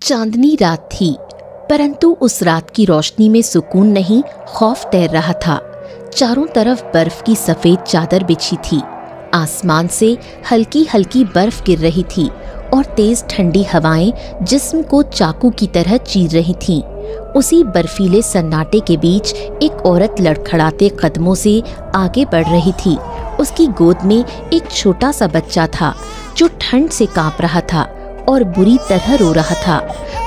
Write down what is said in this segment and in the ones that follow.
चांदनी रात थी, परंतु उस रात की रोशनी में सुकून नहीं, खौफ तैर रहा था। चारों तरफ बर्फ की सफेद चादर बिछी थी। आसमान से हल्की हल्की बर्फ गिर रही थी और तेज ठंडी हवाएं जिस्म को चाकू की तरह चीर रही थीं। उसी बर्फीले सन्नाटे के बीच एक औरत लड़खड़ाते कदमों से आगे बढ़ रही थी। उसकी गोद में एक छोटा सा बच्चा था जो ठंड से कांप रहा था और बुरी तरह रो रहा था।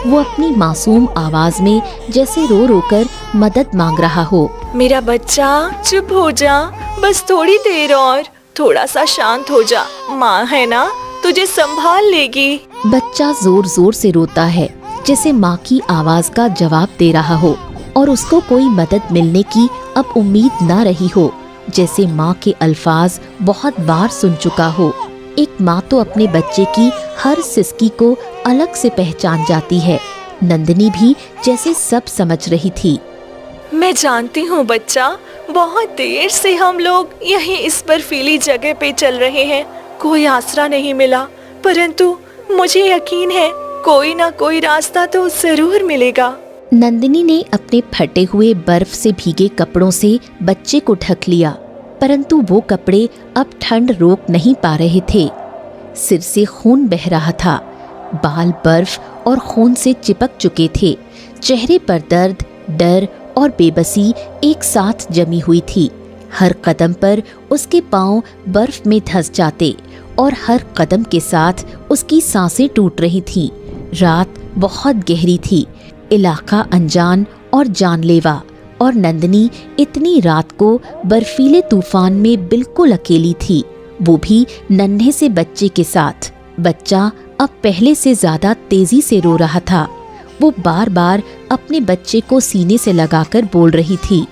वो अपनी मासूम आवाज में जैसे रो रो कर मदद मांग रहा हो। मेरा बच्चा चुप हो जा, बस थोड़ी देर और, थोड़ा सा शांत हो जा, माँ है ना, तुझे संभाल लेगी। बच्चा जोर जोर से रोता है, जैसे माँ की आवाज का जवाब दे रहा हो और उसको कोई मदद मिलने की अब उम्मीद ना रही हो, जैसे माँ के अल्फाज बहुत बार सुन चुका हो। एक माँ तो अपने बच्चे की हर सिसकी को अलग से पहचान जाती है। नंदिनी भी जैसे सब समझ रही थी। मैं जानती हूँ बच्चा, बहुत देर से हम लोग यहीं इस बर्फीली जगह पे चल रहे हैं, कोई आसरा नहीं मिला, परंतु मुझे यकीन है कोई ना कोई रास्ता तो जरूर मिलेगा। नंदिनी ने अपने फटे हुए बर्फ से भीगे कपड़ों से बच्चे को ढक लिया, परंतु वो कपड़े अब ठंड रोक नहीं पा रहे थे। सिर से खून बह रहा था, बाल बर्फ और खून से चिपक चुके थे। चेहरे पर दर्द, डर और बेबसी एक साथ जमी हुई थी। हर कदम पर उसके पांव बर्फ में धंस जाते और हर कदम के साथ उसकी सांसें टूट रही थीं। रात बहुत गहरी थी, इलाका अनजान और जानलेवा, और नंदिनी इतनी रात को बर्फीले तूफान में बिल्कुल अकेली थी, वो भी नन्हे से बच्चे के साथ। बच्चा अब पहले से ज्यादा तेजी से रो रहा था। वो बार बार अपने बच्चे को सीने से लगाकर बोल रही थी,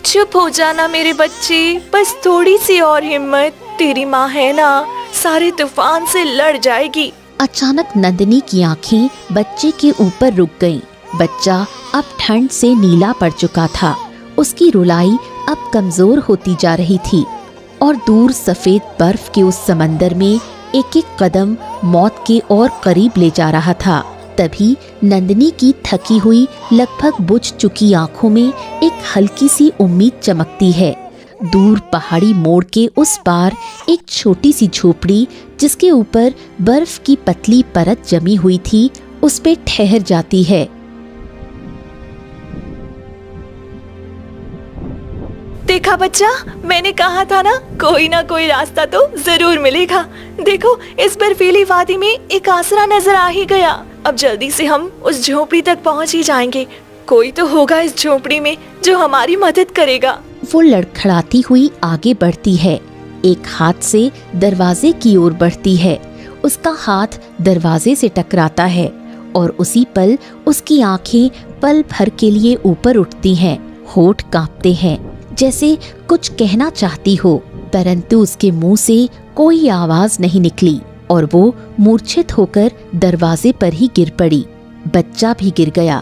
चुप हो जाना मेरे बच्चे, बस थोड़ी सी और हिम्मत, तेरी माँ है ना, सारे तूफान से लड़ जाएगी। अचानक नंदिनी की आंखें बच्चे के ऊपर रुक गईं। बच्चा अब ठंड से नीला पड़ चुका था। उसकी रुलाई अब कमजोर होती जा रही थी और दूर सफेद बर्फ के उस समंदर में एक एक कदम मौत के और करीब ले जा रहा था। तभी नंदिनी की थकी हुई, लगभग बुझ चुकी आंखों में एक हल्की सी उम्मीद चमकती है। दूर पहाड़ी मोड़ के उस पार एक छोटी सी झोपड़ी, जिसके ऊपर बर्फ की पतली परत जमी हुई थी, उस पे ठहर जाती है। देखा बच्चा, मैंने कहा था ना कोई रास्ता तो जरूर मिलेगा। देखो, इस बर्फीली वादी में एक आसरा नजर आ ही गया। अब जल्दी से हम उस झोपड़ी तक पहुंच ही जाएंगे। कोई तो होगा इस झोपड़ी में जो हमारी मदद करेगा। वो लड़खड़ाती हुई आगे बढ़ती है, एक हाथ से दरवाजे की ओर बढ़ती है। उसका हाथ दरवाजे से टकराता है और उसी पल उसकी आंखें पल भर के लिए ऊपर उठती हैं। होठ कांपते हैं, जैसे कुछ कहना चाहती हो, परंतु उसके मुंह से कोई आवाज नहीं निकली और वो मूर्छित होकर दरवाजे पर ही गिर पड़ी। बच्चा भी गिर गया।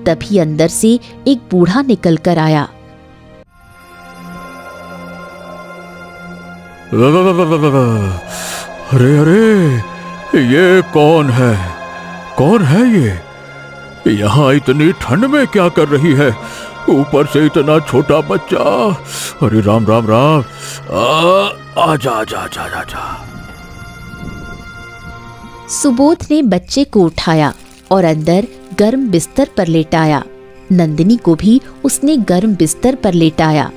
तभी अंदर से एक बूढ़ा निकल कर आया। अरे अरे, ये कौन है? कौन है ये? यहाँ इतनी ठंड में क्या कर रही है? ऊपर से इतना छोटा बच्चा। अरे राम राम राम, आजा आजा आजा आजा। सुबोध ने बच्चे को उठाया और अंदर गर्म बिस्तर पर लेटाया। नंदिनी को भी उसने गर्म बिस्तर पर लेटाया।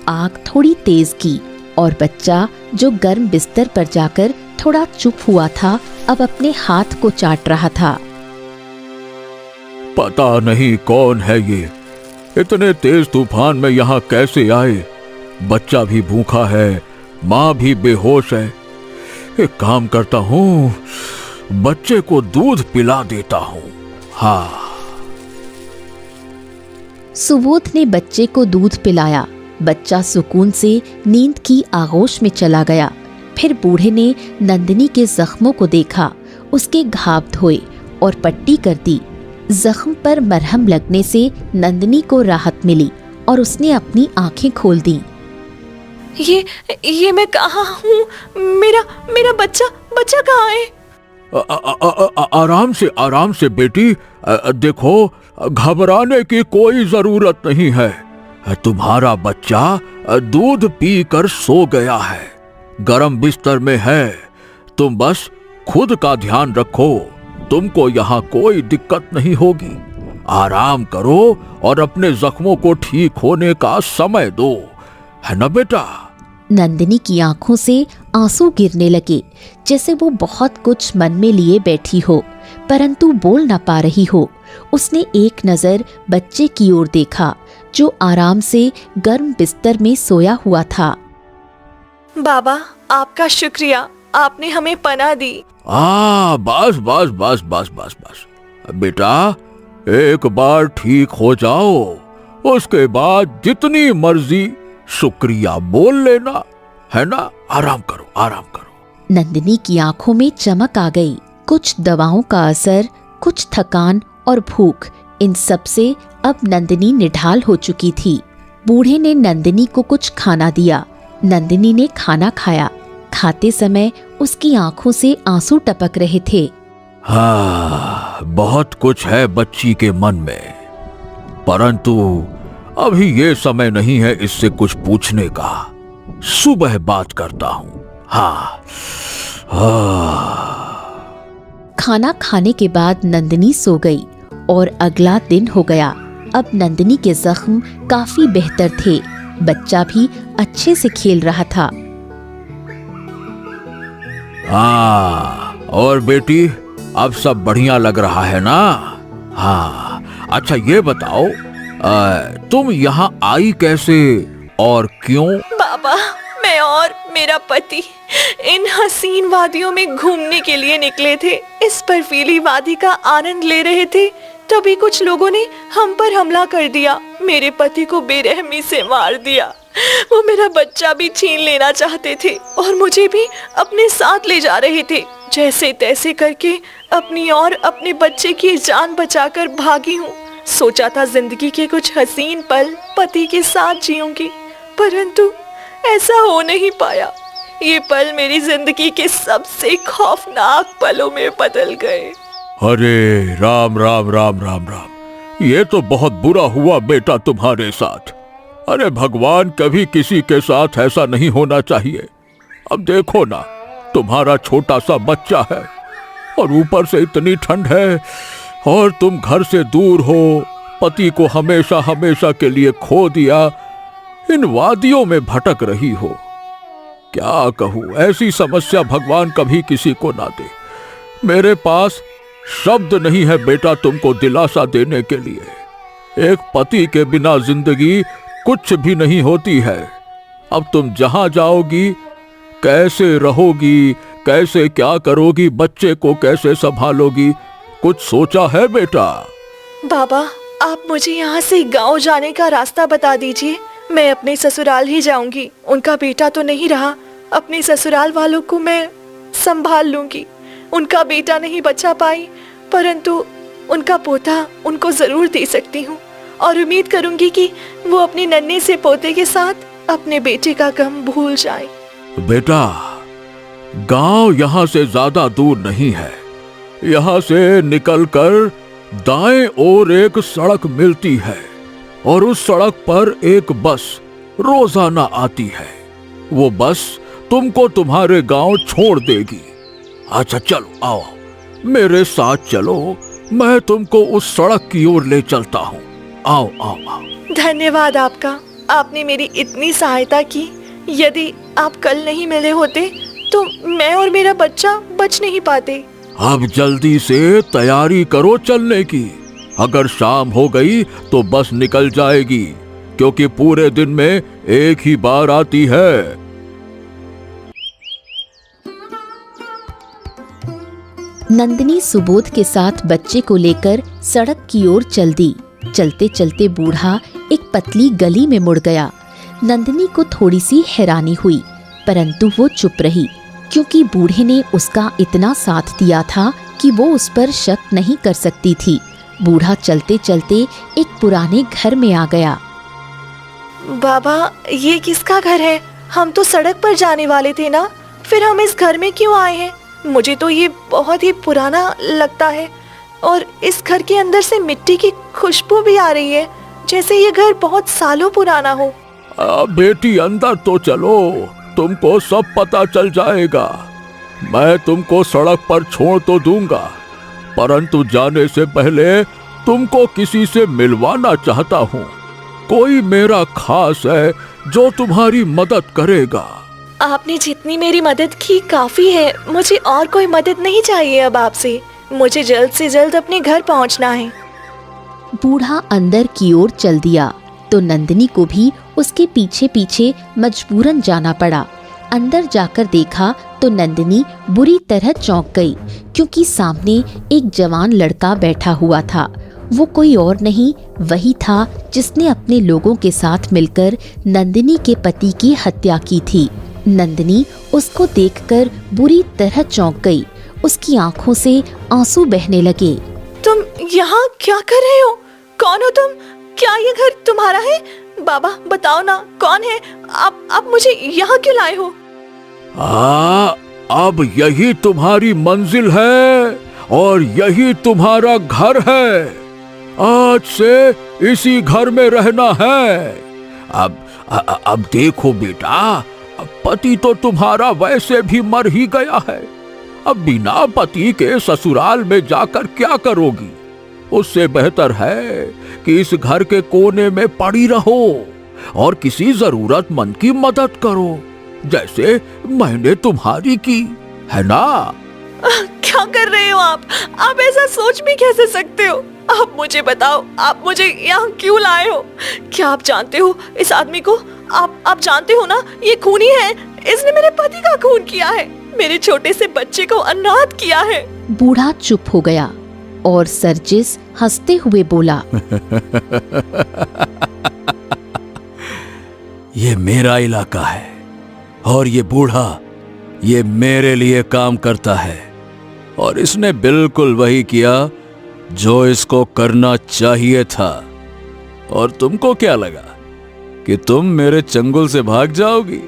आग थोड़ी तेज की और बच्चा, जो गर्म बिस्तर पर जाकर थोड़ा चुप हुआ था, अब अपने हाथ को चाट रहा था। पता नहीं कौन है ये, इतने तेज तूफान में यहाँ कैसे आए? बच्चा भी भूखा है, माँ भी बेहोश है। एक काम करता हूँ, बच्चे को दूध पिला देता हूँ। हाँ। सुबोध ने बच्चे को दूध पिलाया। बच्चा सुकून से नींद की आगोश में चला गया। फिर बूढ़े ने नंदिनी के जख्मों को देखा, उसके घाव धोए और पट्टी कर दी। जख्म पर मरहम लगने से नंदिनी को राहत मिली और उसने अपनी आंखें खोल दी। ये मैं कहाँ हूँ? मेरा बच्चा कहाँ है? आराम से बेटी। देखो, घबराने की कोई जरूरत नहीं है। तुम्हारा बच्चा दूध पीकर सो गया है, गरम बिस्तर में है। तुम बस खुद का ध्यान रखो, तुमको यहाँ कोई दिक्कत नहीं होगी। आराम करो और अपने जख्मों को ठीक होने का समय दो, है ना बेटा? नंदिनी की आंखों से आंसू गिरने लगे, जैसे वो बहुत कुछ मन में लिए बैठी हो, परंतु बोल ना पा रही हो। उसने एक नजर बच्चे की ओर देखा, जो आराम से गर्म बिस्तर में सोया हुआ था। बाबा, आपका शुक्रिया, आपने हमें पनाह दी। बस बस बस बस बस बस बेटा, एक बार ठीक हो जाओ, उसके बाद जितनी मर्जी शुक्रिया बोल लेना, है ना? आराम करो, आराम करो। नंदिनी की आंखों में चमक आ गई। कुछ दवाओं का असर, कुछ थकान और भूख, इन सब से अब नंदिनी निढाल हो चुकी थी। बूढ़े ने नंदिनी को कुछ खाना दिया। नंदिनी ने खाना खाया। खाते समय उसकी आंखों से आंसू टपक रहे थे। हाँ, बहुत कुछ है बच्ची के मन में, परंतु अभी ये समय नहीं है इससे कुछ पूछने का। सुबह बात करता हूँ। हाँ। खाना खाने के बाद नंदिनी सो गई और अगला दिन हो गया। अब नंदिनी के जख्म काफी बेहतर थे। बच्चा भी अच्छे से खेल रहा था। हाँ, और बेटी, अब सब बढ़िया लग रहा है ना? हाँ, अच्छा ये बताओ, तुम यहाँ आई कैसे और क्यों? बाबा, मैं और मेरा पति इन हसीन वादियों में घूमने के लिए निकले थे। इस बर्फीली वादी का आनंद ले रहे थे, तभी कुछ लोगों ने हम पर हमला कर दिया। मेरे पति को बेरहमी से मार दिया। वो मेरा बच्चा भी छीन लेना चाहते थे और मुझे भी अपने साथ ले जा रहे थे। जैसे तैसे करके अपनी और अपने बच्चे की जान बचाकर भागी हूँ। सोचा था जिंदगी के कुछ हसीन पल पति के साथ जीऊंगी, परंतु ऐसा हो नहीं पाया। ये पल मेरी जिंदगी के सबसे खौफनाक पलों में बदल गए। अरे राम राम राम राम राम, ये तो बहुत बुरा हुआ बेटा तुम्हारे साथ। अरे भगवान, कभी किसी के साथ ऐसा नहीं होना चाहिए। अब देखो ना, तुम्हारा छोटा सा बच्चा है और ऊपर से इतनी ठंड है और तुम घर से दूर हो, पति को हमेशा हमेशा के लिए खो दिया, इन वादियों में भटक रही हो। क्या कहूं, ऐसी समस्या भगवान कभी किसी को ना दे। मेरे पास शब्द नहीं है बेटा तुमको दिलासा देने के लिए। एक पति के बिना जिंदगी कुछ भी नहीं होती है। अब तुम जहां जाओगी, कैसे रहोगी, कैसे क्या करोगी, बच्चे को कैसे संभालोगी, कुछ सोचा है बेटा? बाबा, आप मुझे यहाँ से गांव जाने का रास्ता बता दीजिए। मैं अपने ससुराल ही जाऊंगी। उनका बेटा तो नहीं रहा, अपने ससुराल वालों को मैं संभाल लूंगी। उनका बेटा नहीं बचा पाई, परंतु उनका पोता उनको जरूर दे सकती हूँ और उम्मीद करूंगी कि वो अपने नन्हे से पोते के साथ अपने बेटे का गम भूल जाए। बेटा, गांव यहाँ से ज्यादा दूर नहीं है। यहाँ से निकलकर दाएं ओर एक सड़क मिलती है और उस सड़क पर एक बस रोजाना आती है। वो बस तुमको तुम्हारे गांव छोड़ देगी। अच्छा चलो, आओ मेरे साथ चलो, मैं तुमको उस सड़क की ओर ले चलता हूँ। आओ आओ आओ। धन्यवाद आपका, आपने मेरी इतनी सहायता की। यदि आप कल नहीं मिले होते तो मैं और मेरा बच्चा बच नहीं पाते। अब जल्दी से तैयारी करो चलने की। अगर शाम हो गई तो बस निकल जाएगी, क्योंकि पूरे दिन में एक ही बार आती है। नंदिनी सुबोध के साथ बच्चे को लेकर सड़क की ओर चल दी। चलते चलते बूढ़ा एक पतली गली में मुड़ गया। नंदिनी को थोड़ी सी हैरानी हुई, परंतु वो चुप रही, क्योंकि बूढ़े ने उसका इतना साथ दिया था कि वो उस पर शक नहीं कर सकती थी। बूढ़ा चलते चलते एक पुराने घर में आ गया। बाबा, ये किसका घर है? हम तो सड़क पर जाने वाले थे ना, फिर हम इस घर में क्यों आए हैं? मुझे तो ये बहुत ही पुराना लगता है और इस घर के अंदर से मिट्टी की खुशबू भी आ रही है, जैसे ये घर बहुत सालों पुराना हो। बेटी अंदर तो चलो, तुमको सब पता चल जाएगा। मैं तुमको सड़क पर छोड़ तो दूंगा, परंतु जाने से पहले तुमको किसी से मिलवाना चाहता हूँ। कोई मेरा खास है जो तुम्हारी मदद करेगा। आपने जितनी मेरी मदद की काफी है, मुझे और कोई मदद नहीं चाहिए अब आपसे। मुझे जल्द से जल्द अपने घर पहुंचना है। बूढ़ा अंदर की ओर चल दिया तो नंदिनी को भी उसके पीछे पीछे मजबूरन जाना पड़ा। अंदर जाकर देखा तो नंदिनी बुरी तरह चौंक गई, क्योंकि सामने एक जवान लड़का बैठा हुआ था। वो कोई और नहीं, वही था जिसने अपने लोगों के साथ मिलकर नंदिनी के पति की हत्या की थी। नंदिनी उसको देखकर बुरी तरह चौंक गई। उसकी आंखों से आंसू बहने लगे। तुम यहाँ क्या कर रहे हो? कौन हो तुम? क्या ये घर तुम्हारा है? बाबा बताओ ना, कौन है आप मुझे यहाँ क्यों लाए हो? अब यही तुम्हारी मंजिल है और यही तुम्हारा घर है। आज से इसी घर में रहना है। अब देखो बेटा, पति तो तुम्हारा वैसे भी मर ही गया है। अब बिना पति के ससुराल में जाकर क्या करोगी? उससे बेहतर है कि इस घर के कोने में पड़ी रहो और किसी जरूरतमंद की मदद करो, जैसे मैंने तुम्हारी की है ना। क्या कर रहे हो आप? आप ऐसा सोच भी कैसे सकते हो? आप मुझे बताओ, आप मुझे यहाँ क्यों लाए हो? क्या आप जानते हो इस आदमी को? आप जानते हो ना, ये खूनी है। इसने मेरे पति का खून किया है, मेरे छोटे से बच्चे को अनाथ किया है। बूढ़ा चुप हो गया और सरजिस हंसते हुए बोला, ये मेरा इलाका है और ये बूढ़ा ये मेरे लिए काम करता है, और इसने बिल्कुल वही किया जो इसको करना चाहिए था। और तुमको क्या लगा कि तुम मेरे चंगुल से भाग जाओगी?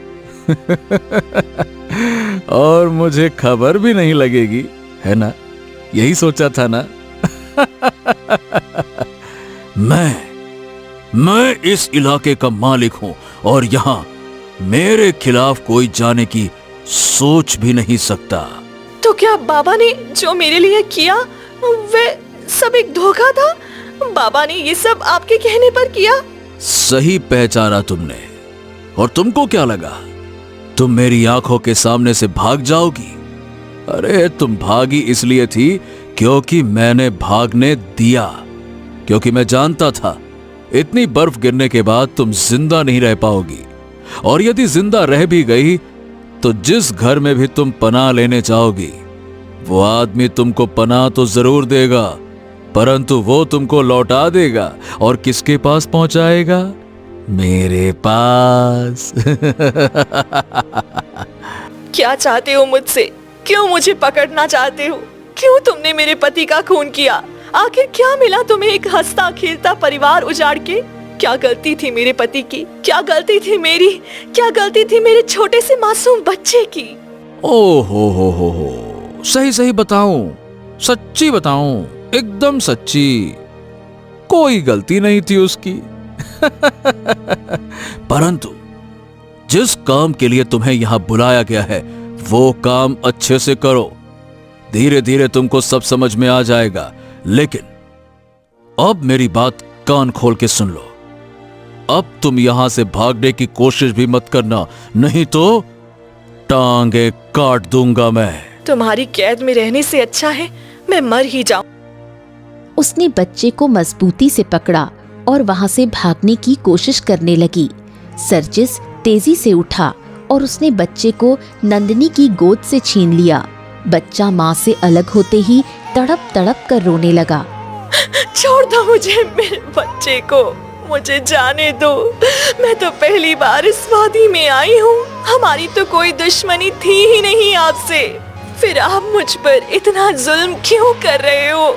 और मुझे खबर भी नहीं लगेगी, है ना? यही सोचा था ना? मैं इस इलाके का मालिक हूं और यहां मेरे खिलाफ कोई जाने की सोच भी नहीं सकता। तो क्या बाबा ने जो मेरे लिए किया वे सब एक धोखा था? बाबा ने ये सब आपके कहने पर किया? सही पहचाना तुमने। और तुमको क्या लगा तुम मेरी आंखों के सामने से भाग जाओगी? अरे तुम भागी इसलिए थी क्योंकि मैंने भागने दिया, क्योंकि मैं जानता था इतनी बर्फ गिरने के बाद तुम जिंदा नहीं रह पाओगी, और यदि जिंदा रह भी गई तो जिस घर में भी तुम पनाह लेने जाओगी वो आदमी तुमको पनाह तो जरूर देगा, परंतु वो तुमको लौटा देगा। और किसके पास पहुंचाएगा? मेरे पास। क्या चाहते हो मुझसे? क्यों मुझे पकड़ना चाहते हो? क्यों तुमने मेरे पति का खून किया? आखिर क्या मिला तुम्हें एक हंसता खेलता परिवार उजाड़ के? क्या गलती थी मेरे पति की? क्या गलती थी मेरी? क्या गलती थी मेरे छोटे से मासूम बच्चे की? ओ हो, सही बताऊं, सच्ची बताऊं, एकदम सच्ची, कोई गलती नहीं थी उसकी। परंतु जिस काम के लिए तुम्हें यहां बुलाया गया है वो काम अच्छे से करो। धीरे धीरे तुमको सब समझ में आ जाएगा। लेकिन अब मेरी बात कान खोल के सुन लो। अब तुम यहां से भागने की कोशिश भी मत करना, नहीं तो टांगे काट दूंगा मैं। तुम्हारी कैद में रहने से अच्छा है मैं मर ही जाऊं। उसने बच्चे को मजबूती से पकड़ा और वहां से भागने की कोशिश करने लगी। सरजिस तेजी से उठा और उसने बच्चे को नंदिनी की गोद से छीन लिया। बच्चा माँ से अलग होते ही तड़प तड़प कर रोने लगा। छोड़ दो मुझे, मेरे बच्चे को, मुझे जाने दो। मैं तो पहली बार इस वादी में आई हूँ। हमारी तो कोई दुश्मनी थी ही नहीं आपसे, फिर आप मुझ पर इतना जुल्म क्यों कर रहे हो?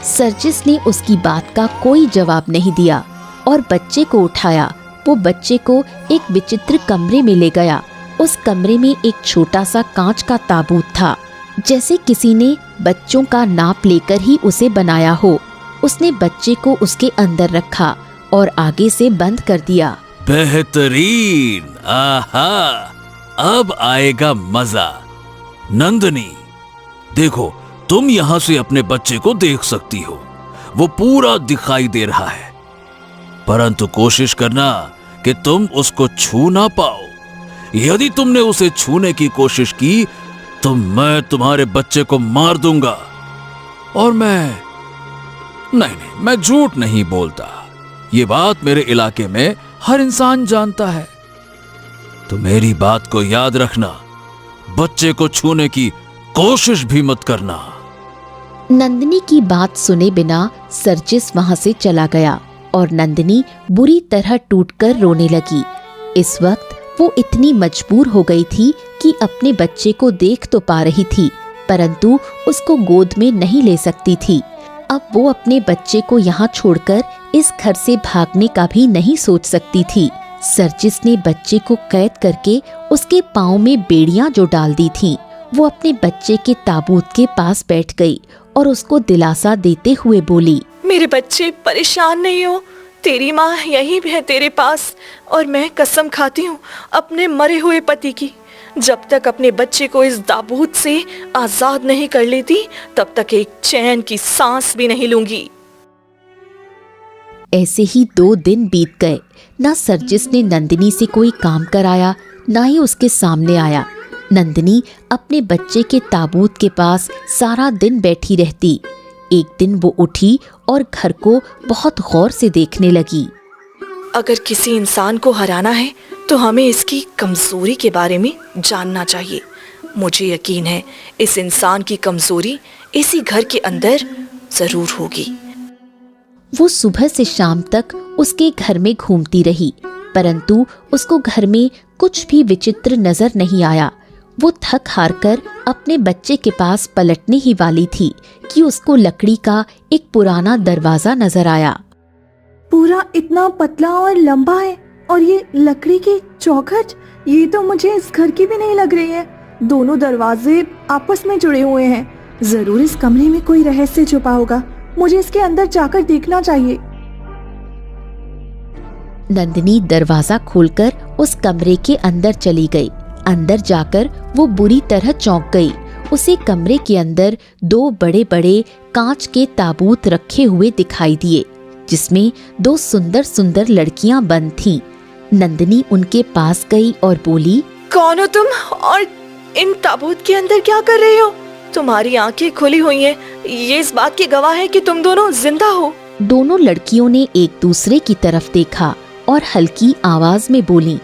सरजिस ने उसकी बात का कोई जवाब नहीं दिया और बच्चे को उठाया। वो बच्चे को एक विचित्र कमरे में ले गया। उस कमरे में एक छोटा सा कांच का ताबूत था, जैसे किसी ने बच्चों का नाप लेकर ही उसे बनाया हो। उसने बच्चे को उसके अंदर रखा और आगे से बंद कर दिया। बेहतरीन, आहा, अब आएगा मजा। नंदनी, देखो, तुम यहाँ से अपने बच्चे को देख सकती हो, वो पूरा दिखाई दे रहा है, परंतु कोशिश करना कि तुम उसको छू ना पाओ। यदि तुमने उसे छूने की कोशिश की तो मैं तुम्हारे बच्चे को मार दूंगा। और मैं झूठ नहीं बोलता, ये बात मेरे इलाके में हर इंसान जानता है। तो मेरी बात को याद रखना, बच्चे को छूने की कोशिश भी मत करना। नंदिनी की बात सुने बिना सर्जिस वहां से चला गया और नंदिनी बुरी तरह टूटकर रोने लगी। इस वक्त वो इतनी मजबूर हो गई थी कि अपने बच्चे को देख तो पा रही थी, परंतु उसको गोद में नहीं ले सकती थी। अब वो अपने बच्चे को यहाँ छोड़कर इस घर से भागने का भी नहीं सोच सकती थी। सर्जिस ने बच्चे को कैद करके उसके पाँव में बेड़ियां जो डाल दी थीं, वो अपने बच्चे के ताबूत के पास बैठ गई और उसको दिलासा देते हुए बोली, मेरे बच्चे, परेशान नहीं हो, तेरी माँ यहीं है तेरे पास, और मैं कसम खाती हूँ अपने मरे हुए पति की, जब तक अपने बच्चे को इस ताबूत से आजाद नहीं कर लेती तब तक एक चैन की सांस भी नहीं लूंगी। ऐसे ही 2 दिन बीत गए। ना सर्जिस ने नंदिनी से कोई काम कराया, ना ही उसके सामने आया। नंदिनी अपने बच्चे के ताबूत के पास सारा दिन बैठी रहती। एक दिन वो उठी और घर को बहुत गौर से देखने लगी। अगर किसी इंसान को हराना है तो हमें इसकी कमजोरी के बारे में जानना चाहिए। मुझे यकीन है इस इंसान की कमजोरी इसी घर के अंदर जरूर होगी। वो सुबह से शाम तक उसके घर में घूमती रही, परंतु उसको घर में कुछ भी विचित्र नजर नहीं आया। वो थक हार कर अपने बच्चे के पास पलटने ही वाली थी कि उसको लकड़ी का एक पुराना दरवाजा नजर आया। पूरा इतना पतला और लंबा है, और ये लकड़ी की चौखट, ये तो मुझे इस घर की भी नहीं लग रही है। दोनों दरवाजे आपस में जुड़े हुए हैं। जरूर इस कमरे में कोई रहस्य छुपा होगा। मुझे इसके अंदर जाकर देखना चाहिए। नंदिनी दरवाजा खोलकर उस कमरे के अंदर चली गई। अंदर जाकर वो बुरी तरह चौंक गई। उसे कमरे के अंदर 2 बड़े बड़े कांच के ताबूत रखे हुए दिखाई दिए, जिसमें 2 सुंदर सुंदर लड़कियां बंद थीं। नंदिनी उनके पास गई और बोली, कौन हो तुम और इन ताबूत के अंदर क्या कर रहे हो? तुम्हारी आंखें खुली हुई हैं, ये इस बात की गवाह है कि तुम दोनों जिंदा हो। दोनों लड़कियों ने एक दूसरे की तरफ देखा और हल्की आवाज में बोली,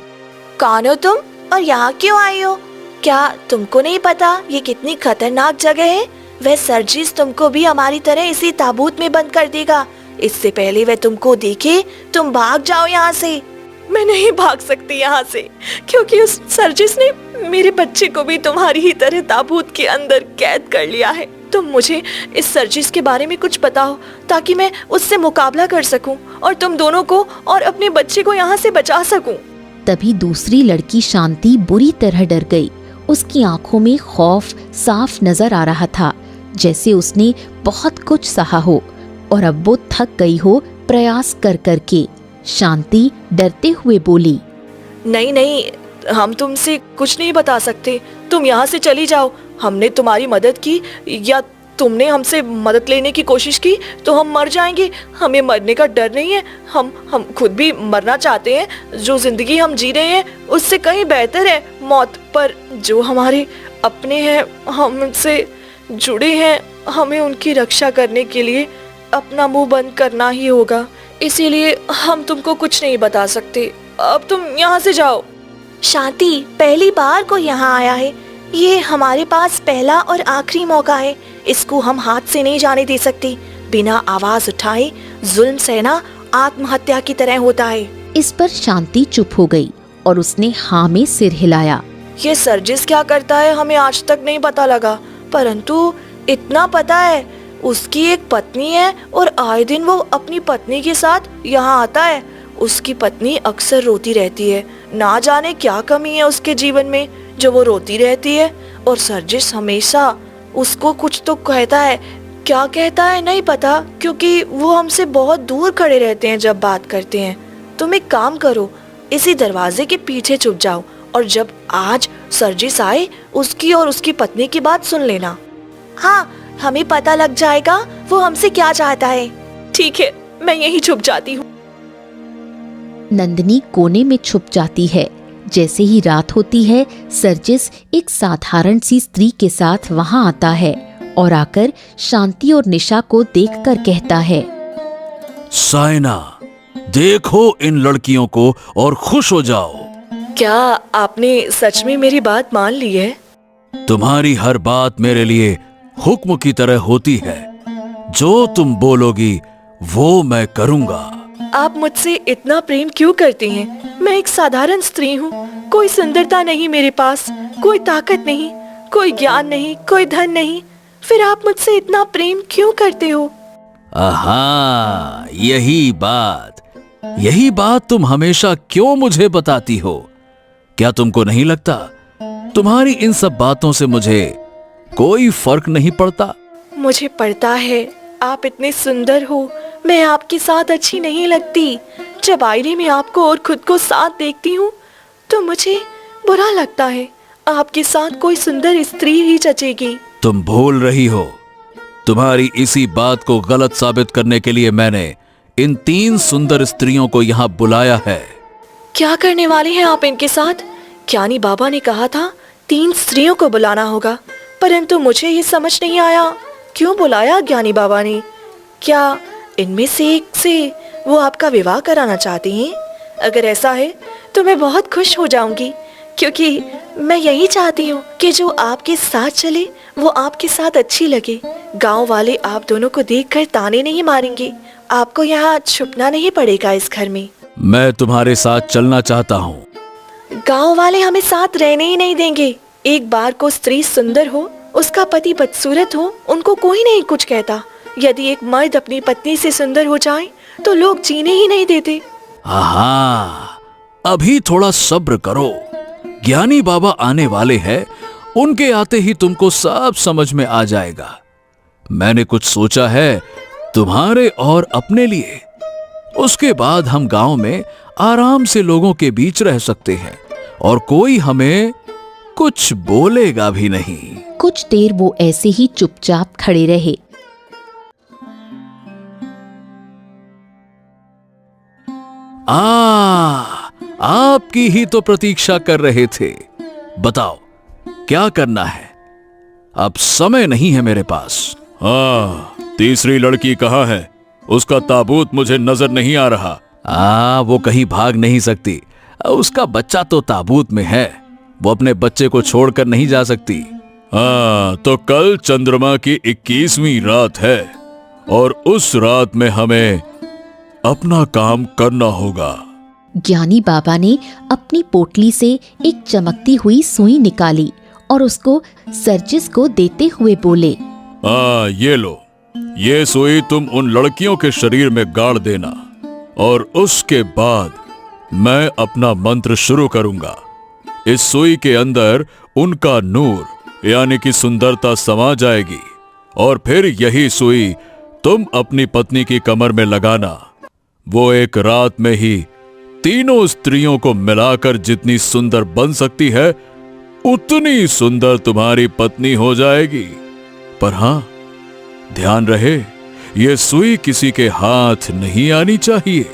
कौन हो तुम और यहाँ क्यों आई हो? क्या तुमको नहीं पता ये कितनी खतरनाक जगह है? वह सर्जिस तुमको भी हमारी तरह इसी ताबूत में बंद कर देगा। इससे पहले वह तुमको देखे तुम भाग जाओ यहाँ से। मैं नहीं भाग सकती यहाँ से, क्योंकि उस सर्जिस ने मेरे बच्चे को भी तुम्हारी ही तरह ताबूत के अंदर कैद कर लिया है। तुम मुझे इस सर्जिस के बारे में कुछ बताओ ताकि मैं उससे मुकाबला कर सकूं और तुम दोनों को और अपने बच्चे को यहाँ से बचा सकूं। तभी दूसरी लड़की शांति बुरी तरह डर गई। उसकी आंखों में खौफ साफ नजर आ रहा था, जैसे उसने बहुत कुछ सहा हो और अब वो थक गई हो प्रयास कर करके। शांति डरते हुए बोली, नहीं नहीं, हम तुमसे कुछ नहीं बता सकते। तुम यहाँ से चली जाओ। हमने तुम्हारी मदद की या तुमने हमसे मदद लेने की कोशिश की तो हम मर जाएंगे। हमें मरने का डर नहीं है। हम खुद भी मरना चाहते हैं। जो जिंदगी हम जी रहे हैं उससे कहीं बेहतर है मौत। पर जो हमारे अपने हैं, हमसे जुड़े हैं, हमें उनकी रक्षा करने के लिए अपना मुंह बंद करना ही होगा। इसीलिए हम तुमको कुछ नहीं बता सकते। अब तुम यहाँ से जाओ। शांति पहली बार को यहाँ आया है। ये हमारे पास पहला और आखिरी मौका है। इसको हम हाथ से नहीं जाने दे सकते। बिना आवाज उठाए जुल्म सहना आत्महत्या की तरह होता है। इस पर शांति चुप हो गई और उसने हाँ में सिर हिलाया। ये सर्जिस क्या करता है हमें आज तक नहीं पता लगा, परंतु इतना पता है उसकी एक पत्नी है और आए दिन वो अपनी पत्नी के साथ यहाँ आता है। उसकी पत्नी अक्सर रोती रहती है। ना जाने क्या कमी है उसके जीवन में जो वो रोती रहती है। और सर्जिस हमेशा उसको कुछ तो कहता है, क्या कहता है नहीं पता, क्योंकि वो हमसे बहुत दूर खड़े रहते हैं जब बात करते हैं। तुम एक काम करो, इसी दरवाजे के पीछे छुप जाओ और जब आज सर्जिस आए उसकी और उसकी पत्नी की बात सुन लेना। हाँ, हमें पता लग जाएगा वो हमसे क्या चाहता है। ठीक है, मैं यहीं छुप जाती हूँ। नंदिनी कोने में छुप जाती है। जैसे ही रात होती है, सर्जिस एक साधारण सी स्त्री के साथ वहां आता है और आकर शांति और निशा को देखकर कहता है, साइना, देखो इन लड़कियों को और खुश हो जाओ। क्या आपने सच में मेरी बात मान ली है? तुम्हारी हर बात मेरे लिए हुक्म की तरह होती है। जो तुम बोलोगी वो मैं करूंगा। आप मुझसे इतना प्रेम क्यों करती हैं? मैं एक साधारण स्त्री हूँ, कोई सुंदरता नहीं मेरे पास, कोई ताकत नहीं, कोई ज्ञान नहीं, कोई धन नहीं, फिर आप मुझसे इतना प्रेम क्यों करते हो? आहा, यही बात तुम हमेशा क्यों मुझे बताती हो? क्या तुमको नहीं लगता तुम्हारी इन सब बातों से मुझे कोई फर्क नहीं पड़ता? मुझे पड़ता है। आप इतने सुंदर हो, मैं आपके साथ अच्छी नहीं लगती। जब आईने में आपको और खुद को साथ देखती हूँ तो मुझे बुरा लगता है। आपके साथ कोई सुंदर स्त्री ही जचेगी। तुम भूल रही हो, तुम्हारी इसी बात को गलत साबित करने के लिए मैंने इन 3 सुंदर स्त्रियों को यहाँ बुलाया है। क्या करने वाले हैं आप इनके साथ? ज्ञानी बाबा ने कहा था 3 स्त्रियों को बुलाना होगा, परंतु मुझे ये समझ नहीं आया क्यों बुलाया ज्ञानी बाबा ने। क्या इनमें से एक से वो आपका विवाह कराना चाहती हैं? अगर ऐसा है तो मैं बहुत खुश हो जाऊंगी, क्योंकि मैं यही चाहती हूँ कि जो आपके साथ चले वो आपके साथ अच्छी लगे। गांव वाले आप दोनों को देखकर ताने नहीं मारेंगे। आपको यहाँ छुपना नहीं पड़ेगा इस घर में। मैं तुम्हारे साथ चलना चाहता हूँ। गांव वाले हमें साथ रहने ही नहीं देंगे। एक बार को स्त्री सुंदर हो, उसका पति बदसूरत हो, उनको कोई नहीं कुछ कहता। यदि एक मर्द अपनी पत्नी से सुंदर हो जाए तो लोग जीने ही नहीं देते। हाँ, अभी थोड़ा सब्र करो। ज्ञानी बाबा आने वाले हैं, उनके आते ही तुमको सब समझ में आ जाएगा। मैंने कुछ सोचा है तुम्हारे और अपने लिए। उसके बाद हम गांव में आराम से लोगों के बीच रह सकते हैं और कोई हमें कुछ बोलेगा भी नहीं। कुछ देर वो ऐसे ही चुपचाप खड़े रहे। आपकी ही तो प्रतीक्षा कर रहे थे। बताओ क्या करना है? अब समय नहीं है मेरे पास। हाँ, तीसरी लड़की कहाँ है? उसका ताबूत मुझे नजर नहीं आ रहा। वो कहीं भाग नहीं सकती। उसका बच्चा तो ताबूत में है, वो अपने बच्चे को छोड़कर नहीं जा सकती। हाँ, तो कल चंद्रमा की 21वीं रात है और उस रात में हमें अपना काम करना होगा। ज्ञानी बाबा ने अपनी पोटली से एक चमकती हुई सुई निकाली और उसको सर्जिस को देते हुए बोले, ये लो, ये सुई तुम उन लड़कियों के शरीर में गाड़ देना और उसके बाद मैं अपना मंत्र शुरू करूंगा। इस सुई के अंदर उनका नूर यानी कि सुंदरता समा जाएगी और फिर यही सुई तुम अपनी पत्नी की कमर में लगाना। वो एक रात में ही तीनों स्त्रियों को मिलाकर जितनी सुंदर बन सकती है उतनी सुंदर तुम्हारी पत्नी हो जाएगी। पर हां, ध्यान रहे, ये सुई किसी के हाथ नहीं आनी चाहिए।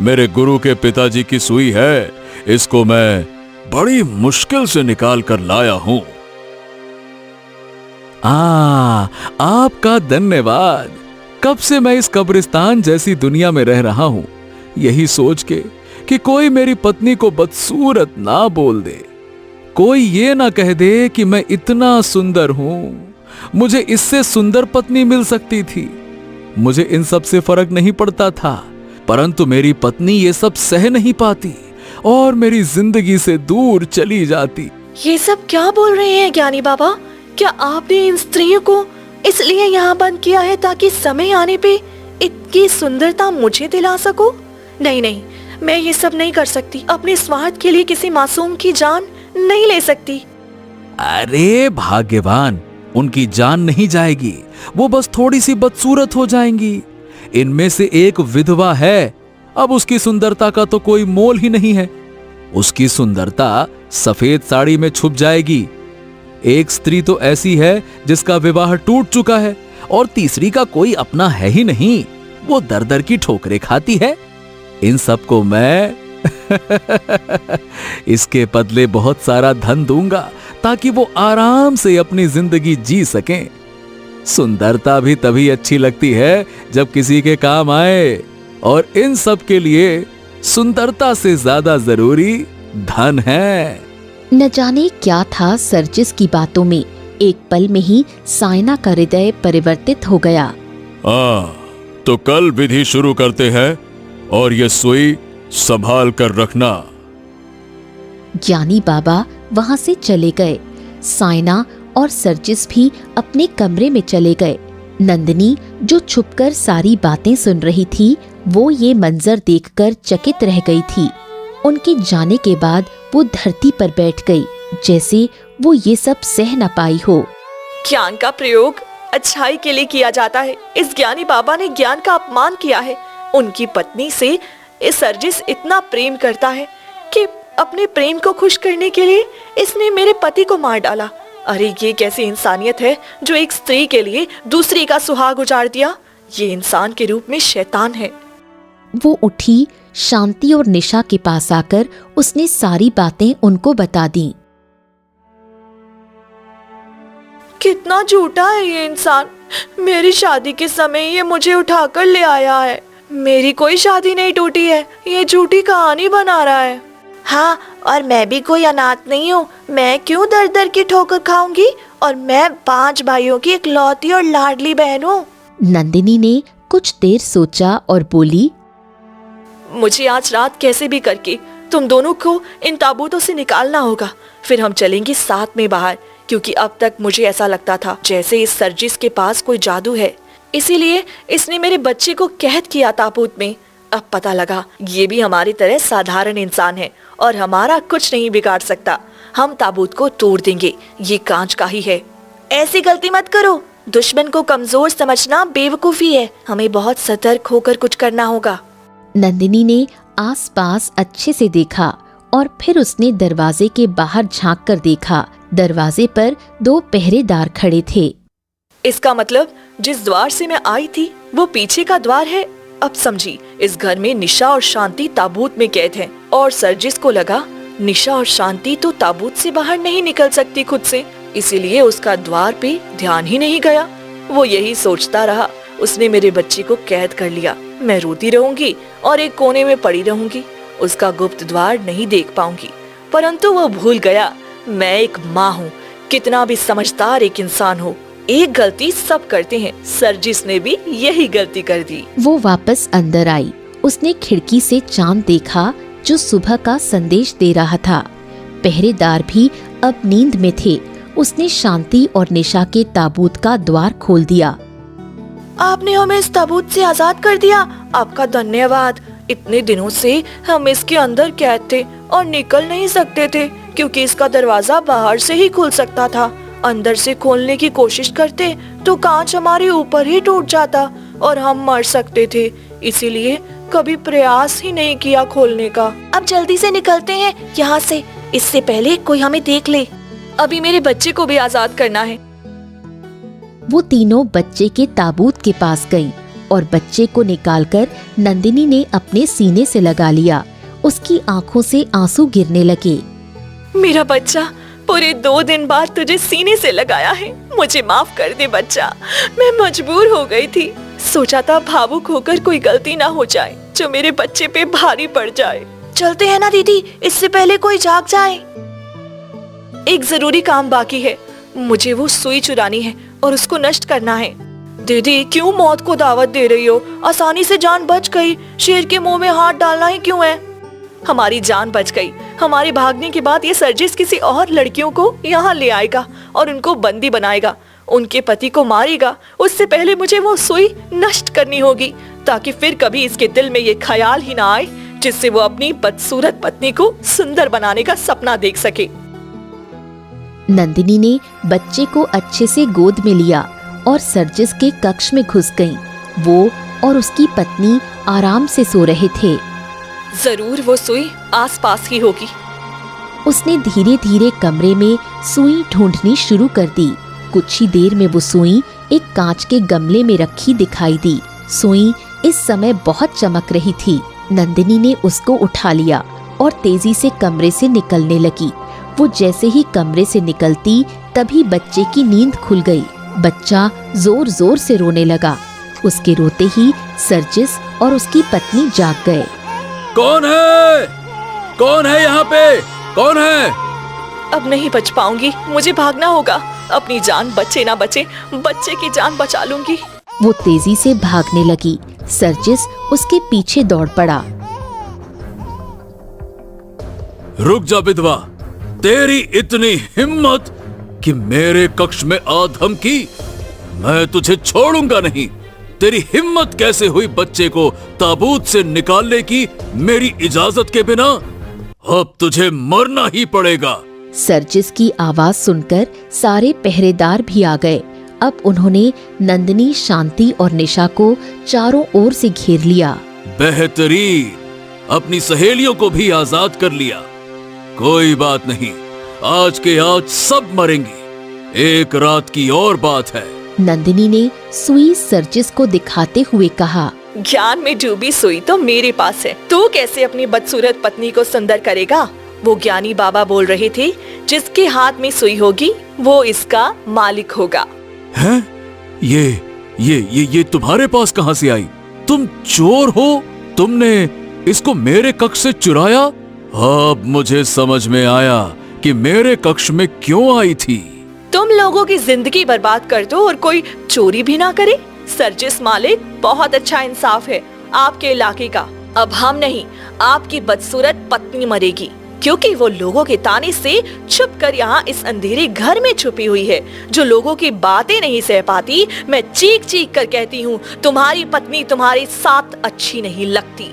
मेरे गुरु के पिताजी की सुई है, इसको मैं बड़ी मुश्किल से निकाल कर लाया हूं। आपका धन्यवाद। कब से मैं इस कब्रिस्तान जैसी दुनिया में रह रहा हूं, यही सोच के कि कोई मेरी पत्नी को बदसूरत ना बोल दे, कोई ये ना कह दे कि मैं इतना सुंदर हूं, मुझे इससे सुंदर पत्नी मिल सकती थी। मुझे इन सब से फर्क नहीं पड़ता था, परंतु मेरी पत्नी ये सब सह नहीं पाती और मेरी जिंदगी से दूर चली जाती। ये सब क्या बोल रहे हैं ज्ञानी बाबा? क्या आपने इन स्त्रियों को इसलिए यहाँ बंद किया है ताकि समय आने पे इतनी सुंदरता मुझे दिला सको? नहीं नहीं, मैं ये सब नहीं कर सकती। अपने स्वार्थ के लिए किसी मासूम की जान नहीं ले सकती। अरे भाग्यवान, उनकी जान नहीं जाएगी, वो बस थोड़ी सी बदसूरत हो जाएंगी। इनमें से एक विधवा है, अब उसकी सुंदरता का तो कोई मोल ही नहीं है। उसकी सुंदरता सफेद साड़ी में छुप जाएगी। एक स्त्री तो ऐसी है जिसका विवाह टूट चुका है, और तीसरी का कोई अपना है ही नहीं, वो दर दर की ठोकरें खाती है। इन सबको मैं इसके बदले बहुत सारा धन दूंगा ताकि वो आराम से अपनी जिंदगी जी सकें। सुंदरता भी तभी अच्छी लगती है जब किसी के काम आए, और इन सब के लिए सुंदरता से ज्यादा जरूरी धन है। न जाने क्या था सर्जिस की बातों में, एक पल में ही साइना का हृदय परिवर्तित हो गया। तो कल विधि शुरू करते हैं, और ये सुई संभाल कर रखना। ज्ञानी बाबा वहां से चले गए। साइना और सर्जिस भी अपने कमरे में चले गए। नंदिनी, जो छुपकर सारी बातें सुन रही थी, वो ये मंजर देखकर चकित रह गई थी। उनके जाने के बाद वो धरती पर बैठ गई, जैसे वो ये सब सह न पाई हो। ज्ञान का प्रयोग अच्छाई के लिए किया जाता है। इस ज्ञानी बाबा ने ज्ञान का अपमान किया है। उनकी पत्नी से इस सर्जिस इतना प्रेम करता है कि अपने प्रेम को खुश करने के लिए इसने मेरे पति को मार डाला। अरे ये कैसी इंसानियत है जो एक स्त्री के लिए दूसरी का सुहाग उजाड़ दिया। ये इंसान के रूप में शैतान है। वो उठी, शांति और निशा के पास आकर उसने सारी बातें उनको बता दी। कितना झूठा है ये इंसान। मेरी शादी के समय ये मुझे उठाकर ले आया है। मेरी कोई शादी नहीं टूटी है, ये झूठी कहानी बना रहा है। हाँ, और मैं भी कोई अनाथ नहीं हूँ। मैं क्यों दर दर की ठोकर खाऊंगी, और मैं 5 भाइयों की इकलौती और लाडली बहन हूँ। नंदिनी ने कुछ देर सोचा और बोली, मुझे आज रात कैसे भी करके तुम दोनों को इन ताबूतों से निकालना होगा। फिर हम चलेंगे साथ में बाहर, क्योंकि अब तक मुझे ऐसा लगता था जैसे इस सर्जिस के पास कोई जादू है। इसीलिए इसने मेरे बच्चे को कैद किया ताबूत में। अब पता लगा ये भी हमारी तरह साधारण इंसान है और हमारा कुछ नहीं बिगाड़ सकता। हम ताबूत को तोड़ देंगे, ये कांच का ही है। ऐसी गलती मत करो। दुश्मन को कमजोर समझना बेवकूफी है। हमें बहुत सतर्क होकर कुछ करना होगा। नंदिनी ने आसपास अच्छे से देखा और फिर उसने दरवाजे के बाहर झांक कर देखा। दरवाजे पर 2 पहरेदार खड़े थे। इसका मतलब जिस द्वार से मैं आई थी वो पीछे का द्वार है। अब समझी, इस घर में निशा और शांति ताबूत में कैद हैं, और सर्जिस को लगा निशा और शांति तो ताबूत से बाहर नहीं निकल सकती खुद से, इसीलिए उसका द्वार पे ध्यान ही नहीं गया। वो यही सोचता रहा। उसने मेरे बच्चे को कैद कर लिया। मैं रोती रहूंगी और एक कोने में पड़ी रहूंगी। उसका गुप्त द्वार नहीं देख पाऊंगी। परंतु वो भूल गया मैं एक माँ हूँ। कितना भी समझदार एक इंसान हो, एक गलती सब करते हैं। सर्जिस ने भी यही गलती कर दी। वो वापस अंदर आई। उसने खिड़की से चांद देखा जो सुबह का संदेश दे रहा था। पहरेदार भी अब नींद में थे। उसने शांति और निशा के ताबूत का द्वार खोल दिया। आपने हमें इस ताबूत से आजाद कर दिया। आपका धन्यवाद। इतने दिनों से हम इसके अंदर कैद थे और निकल नहीं सकते थे, क्योंकि इसका दरवाजा बाहर से ही खुल सकता था। अंदर से खोलने की कोशिश करते तो कांच हमारे ऊपर ही टूट जाता और हम मर सकते थे। इसीलिए कभी प्रयास ही नहीं किया खोलने का। अब जल्दी से निकलते हैं यहाँ से, इससे पहले कोई हमें देख ले। अभी मेरे बच्चे को भी आजाद करना है। वो तीनों बच्चे के ताबूत के पास गईं और बच्चे को निकालकर नंदिनी ने अपने सीने से लगा लिया। उसकी आंखों से आंसू गिरने लगे। मेरा बच्चा, पूरे 2 दिन बाद तुझे सीने से लगाया है। मुझे माफ कर दे बच्चा, मैं मजबूर हो गई थी। सोचा था भावुक होकर कोई गलती ना हो जाए जो मेरे बच्चे पे भारी पड़ जाए। चलते हैं ना दीदी, इससे पहले कोई जाग जाए। एक जरूरी काम बाकी है। मुझे वो सुई चुरानी है और उसको नष्ट करना है। दीदी, क्यों मौत को दावत दे रही हो? आसानी से जान बच गई। शेर के मुंह में हाथ डालना ही क्यों है? हमारी जान बच गई। हमारे भागने के बाद ये सर्जिस किसी और लड़कियों को यहाँ ले आएगा और उनको बंदी बनाएगा, उनके पति को मारेगा। उससे पहले मुझे वो सुई नष्ट करनी होगी, ताकि फिर कभी इसके दिल में ये ख्याल ही ना आए जिससे वो अपनी बदसूरत पत्नी को सुंदर बनाने का सपना देख सके। नंदिनी ने बच्चे को अच्छे से गोद में लिया और सर्जिस के कक्ष में घुस गईं। वो और उसकी पत्नी आराम से सो रहे थे। जरूर वो सुई आसपास ही होगी। उसने धीरे धीरे कमरे में सुई ढूंढनी शुरू कर दी। कुछ ही देर में वो सुई एक कांच के गमले में रखी दिखाई दी। सुई इस समय बहुत चमक रही थी। नंदिनी ने उसको उठा लिया और तेजी से कमरे से निकलने लगी। वो जैसे ही कमरे से निकलती तभी बच्चे की नींद खुल गई। बच्चा जोर जोर से रोने लगा। उसके रोते ही सर्जिस और उसकी पत्नी जाग गए। कौन है? कौन है यहाँ पे? कौन है? अब नहीं बच पाऊंगी, मुझे भागना होगा। अपनी जान बचे ना बचे, बच्चे की जान बचा लूंगी। वो तेजी से भागने लगी। सर्जिस उसके पीछे दौड़ पड़ा। रुक जा विधवा, तेरी इतनी हिम्मत कि मेरे कक्ष में आ धमकी? मैं तुझे छोड़ूंगा नहीं। तेरी हिम्मत कैसे हुई बच्चे को ताबूत से निकालने की मेरी इजाजत के बिना? अब तुझे मरना ही पड़ेगा। सर्जिस की आवाज सुनकर सारे पहरेदार भी आ गए। अब उन्होंने नंदिनी, शांति और निशा को चारों ओर से घेर लिया। बेहतरीन, अपनी सहेलियों को भी आजाद कर लिया। कोई बात नहीं, आज के आज सब मरेंगे। एक रात की और बात है। नंदिनी ने सुई सर्जिस को दिखाते हुए कहा, ज्ञान में डूबी सुई तो मेरे पास है। तू कैसे अपनी बदसूरत पत्नी को सुंदर करेगा? वो ज्ञानी बाबा बोल रहे थे, जिसके हाथ में सुई होगी वो इसका मालिक होगा। हैं? ये तुम्हारे पास कहां से आई? तुम चोर हो? तुमने इसको मेरे कक्ष से चुराया? अब मुझे समझ में आया कि मेरे कक्ष में क्यों आई थी। तुम लोगों की जिंदगी बर्बाद कर दो और कोई चोरी भी ना करे। सर्जिस मालिक बहुत अच्छा इंसाफ है आपके इलाके का। अब हम नहीं, आपकी बदसूरत पत्नी मरेगी, क्योंकि वो लोगों के ताने से छुप कर यहाँ इस अंधेरे घर में छुपी हुई है। जो लोगों की बातें नहीं सह पाती, मैं चीख चीख कर कहती हूँ, तुम्हारी पत्नी तुम्हारे साथ अच्छी नहीं लगती।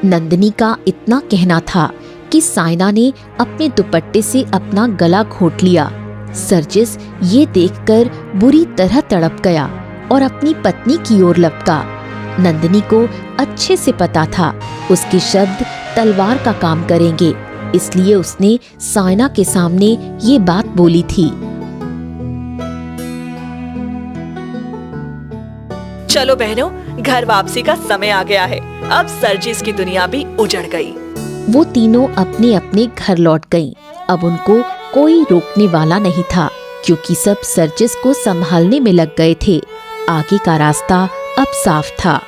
नंदिनी का इतना कहना था कि साइना ने अपने दुपट्टे से अपना गला घोंट लिया। सर्जिस ये देखकर बुरी तरह तड़प गया और अपनी पत्नी की ओर लपका। नंदिनी को अच्छे से पता था उसके शब्द तलवार का काम करेंगे, इसलिए उसने साइना के सामने ये बात बोली थी। चलो बहनों, घर वापसी का समय आ गया है। अब सर्जिस की दुनिया भी उजड़ गई। वो तीनों अपने अपने घर लौट गईं। अब उनको कोई रोकने वाला नहीं था, क्योंकि सब सर्जिस को संभालने में लग गए थे। आगे का रास्ता अब साफ था।